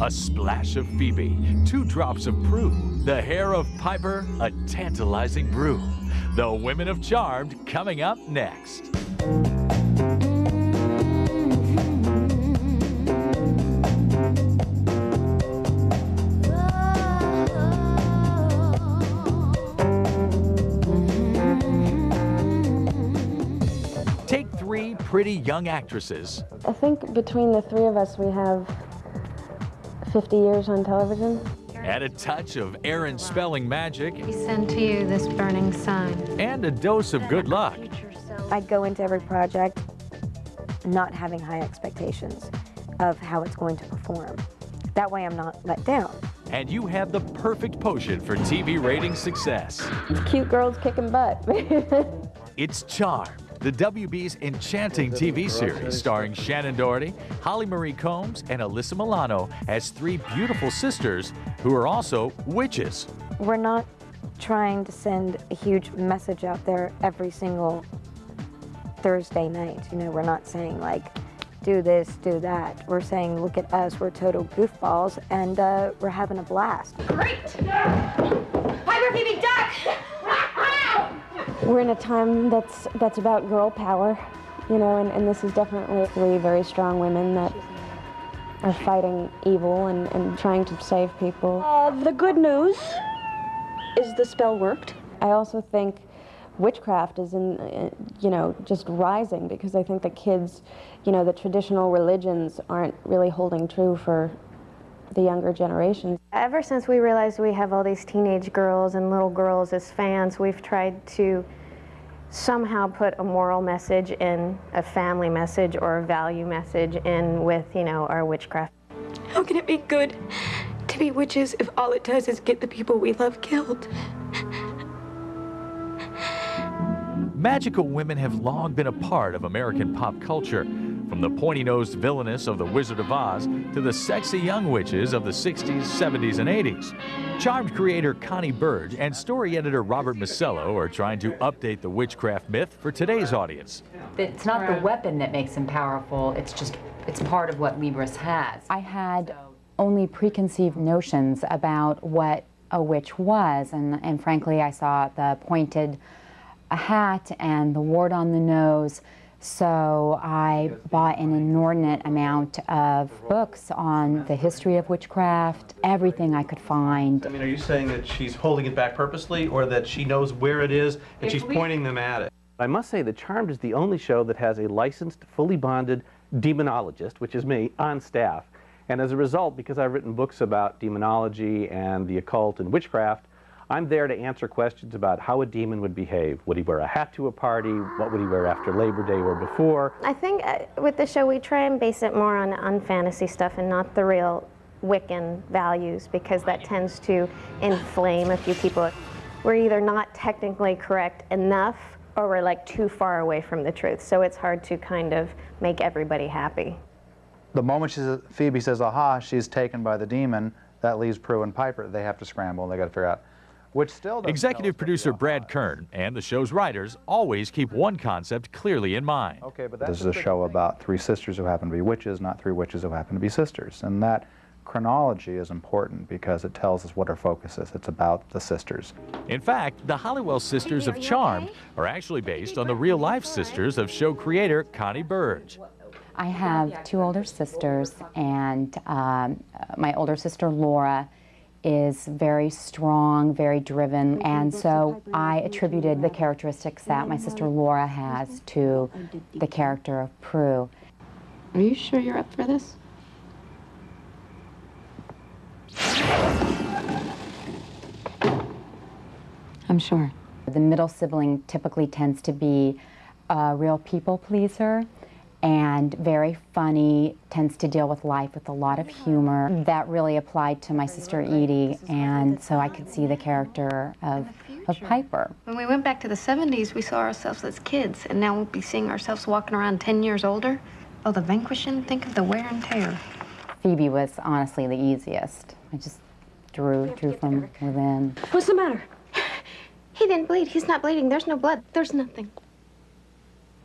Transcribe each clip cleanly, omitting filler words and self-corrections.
a splash of Phoebe, 2 drops of Prue, the hair of Piper, a tantalizing brew. The women of Charmed coming up next. Take 3 pretty young actresses. I think between the 3 of us, we have 50 years on television. Add a touch of Aaron spelling magic. We send to you this burning sign. And a dose of good luck. I'd go into every project not having high expectations of how it's going to perform. That way I'm not let down. And you have the perfect potion for TV rating success. Cute girls kicking butt. It's Charmed, the WB's enchanting TV series starring Shannon Doherty, Holly Marie Combs, and Alyssa Milano as 3 beautiful sisters who are also witches. We're not trying to send a huge message out there every single Thursday night. You know, we're not saying like, do this, do that. We're saying, look at us, we're total goofballs, and we're having a blast. Great! Piper, Phoebe, duck! We're in a time that's about girl power, you know, and this is definitely 3 very strong women that are fighting evil and trying to save people. The good news is the spell worked. I also think witchcraft is you know, just rising, because I think the kids, you know, the traditional religions aren't really holding true for the younger generations. Ever since we realized we have all these teenage girls and little girls as fans, we've tried to somehow put a moral message in, a family message or a value message in with, you know, our witchcraft. How can it be good to be witches if all it does is get the people we love killed? Magical women have long been a part of American pop culture, from the pointy-nosed villainess of The Wizard of Oz to the sexy young witches of the 60s, 70s, and 80s. Charmed creator Connie Burge and story editor Robert Masello are trying to update the witchcraft myth for today's audience. It's not the weapon that makes him powerful, it's part of what Libris has. I had only preconceived notions about what a witch was, and frankly I saw the pointed hat and the wart on the nose, so I bought an inordinate amount of books on the history of witchcraft, everything I could find. I mean, are you saying that she's holding it back purposely, or that she knows where it is and she's pointing them at it? I must say that Charmed is the only show that has a licensed, fully bonded demonologist, which is me, on staff. And as a result, because I've written books about demonology and the occult and witchcraft, I'm there to answer questions about how a demon would behave. Would he wear a hat to a party? What would he wear after Labor Day or before? I think with the show we try and base it more on fantasy stuff and not the real Wiccan values, because that tends to inflame a few people. We're either not technically correct enough or we're like too far away from the truth, so it's hard to kind of make everybody happy. The moment Phoebe says, aha, she's taken by the demon, that leaves Prue and Piper. They have to scramble and they got to figure out. Which still Executive producer Brad Kern and the show's writers always keep one concept clearly in mind. Okay, but this is a show about 3 sisters who happen to be witches, not 3 witches who happen to be sisters. And that chronology is important because it tells us what our focus is. It's about the sisters. In fact, the Halliwell sisters of Charmed are actually based on the real-life sisters of show creator Connie Burge. I have 2 older sisters, and my older sister Laura is very strong, very driven, and so I attributed the characteristics that my sister Laura has to the character of Prue. Are you sure you're up for this? I'm sure. The middle sibling typically tends to be a real people pleaser and very funny, tends to deal with life with a lot of humor. That really applied to my sister Edie, and so I could see the character of Piper. When we went back to the 70s, we saw ourselves as kids, and now we'll be seeing ourselves walking around 10 years older. Oh, the vanquishing, think of the wear and tear. Phoebe was honestly the easiest. I just drew from within. What's the matter? He didn't bleed. He's not bleeding. There's no blood. There's nothing.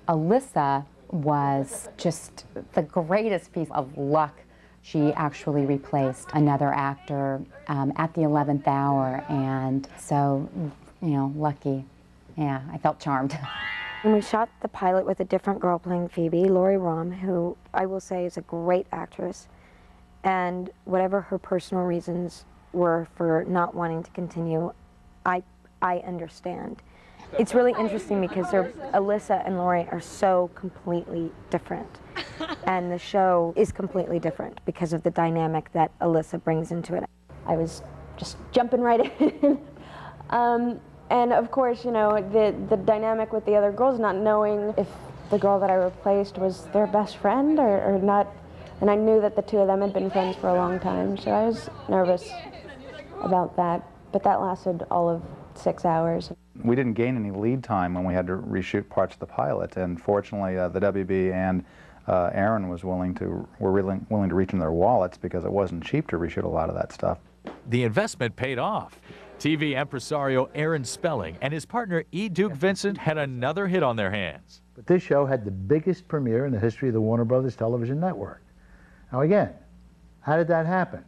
Alyssa was just the greatest piece of luck She actually replaced another actor at the 11th hour, and so, you know, lucky. Yeah, I felt charmed. And we shot the pilot with a different girl playing Phoebe, Lori Rom, who I will say is a great actress. And whatever her personal reasons were for not wanting to continue, I understand. It's really interesting because Alyssa and Lori are so completely different. And the show is completely different because of the dynamic that Alyssa brings into it. I was just jumping right in. And of course, you know, the dynamic with the other girls, not knowing if the girl that I replaced was their best friend or not. And I knew that the two of them had been friends for a long time, so I was nervous about that. But that lasted all of 6 hours. We didn't gain any lead time when we had to reshoot parts of the pilot, and fortunately the WB and Aaron were willing to reach in their wallets because it wasn't cheap to reshoot a lot of that stuff. The investment paid off. TV impresario Aaron Spelling and his partner E. Duke Vincent had another hit on their hands. But this show had the biggest premiere in the history of the Warner Brothers television network. Now again, how did that happen?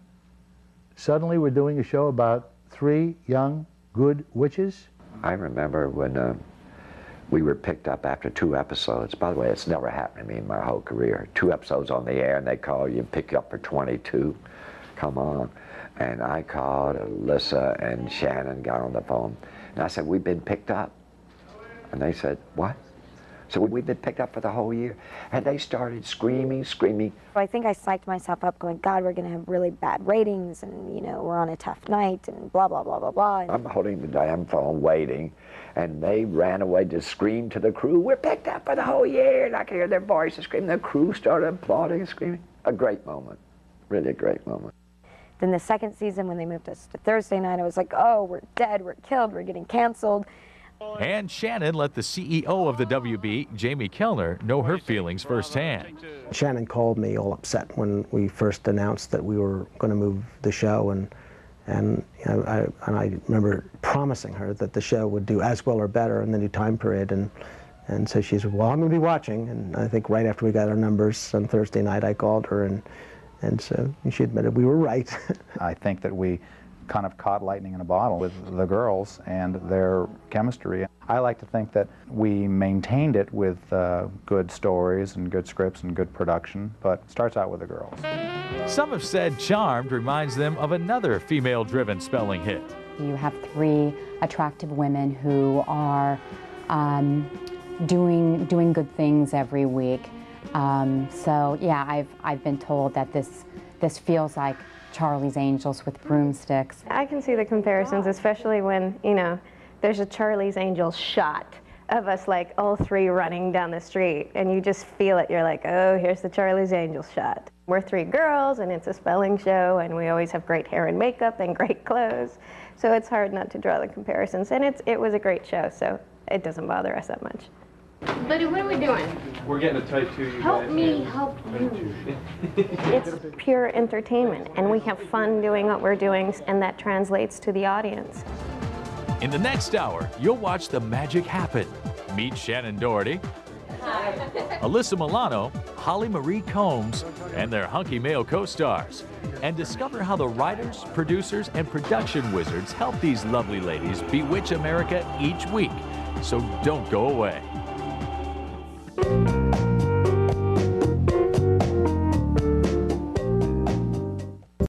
Suddenly we're doing a show about 3 young, good witches? I remember when we were picked up after 2 episodes. By the way, it's never happened to me in my whole career. 2 episodes on the air and they call you and pick you up for 22. Come on. And I called Alyssa and Shannon, got on the phone, and I said, we've been picked up. And they said, what? So we've been picked up for the whole year. And they started screaming. I think I psyched myself up going, God, we're going to have really bad ratings, and, you know, we're on a tough night, and blah, blah, blah, blah, blah. I'm holding the damn phone waiting, and they ran away to scream to the crew, we're picked up for the whole year. And I could hear their voices screaming. The crew started applauding and screaming. A great moment, really a great moment. Then the second season, when they moved us to Thursday night, I was like, oh, we're dead, we're killed, we're getting canceled. And Shannon let the CEO of the WB, Jamie Kellner, know her feelings firsthand. Shannon called me all upset when we first announced that we were going to move the show, and you know, I remember promising her that the show would do as well or better in the new time period, and so she said, well, I'm going to be watching. And I think right after we got our numbers on Thursday night, I called her, and so she admitted we were right. I think that we kind of caught lightning in a bottle with the girls and their chemistry. I like to think that we maintained it with good stories and good scripts and good production, but it starts out with the girls. Some have said Charmed reminds them of another female-driven Spelling hit. You have 3 attractive women who are doing good things every week. So yeah, I've been told that this feels like Charlie's Angels with broomsticks. I can see the comparisons, especially when, you know, there's a Charlie's Angels shot of us like all 3 running down the street, and you just feel it. You're like, oh, here's the Charlie's Angels shot. We're 3 girls, and it's a spelling show, and we always have great hair and makeup and great clothes. So it's hard not to draw the comparisons, and it was a great show, so it doesn't bother us that much. Buddy, what are we doing? We're getting a tight 2, you guys. Help me help you. It's pure entertainment, and we have fun doing what we're doing, and that translates to the audience. In the next hour, you'll watch the magic happen. Meet Shannon Doherty, Alyssa Milano, Holly Marie Combs, and their hunky male co-stars. And discover how the writers, producers, and production wizards help these lovely ladies bewitch America each week. So don't go away.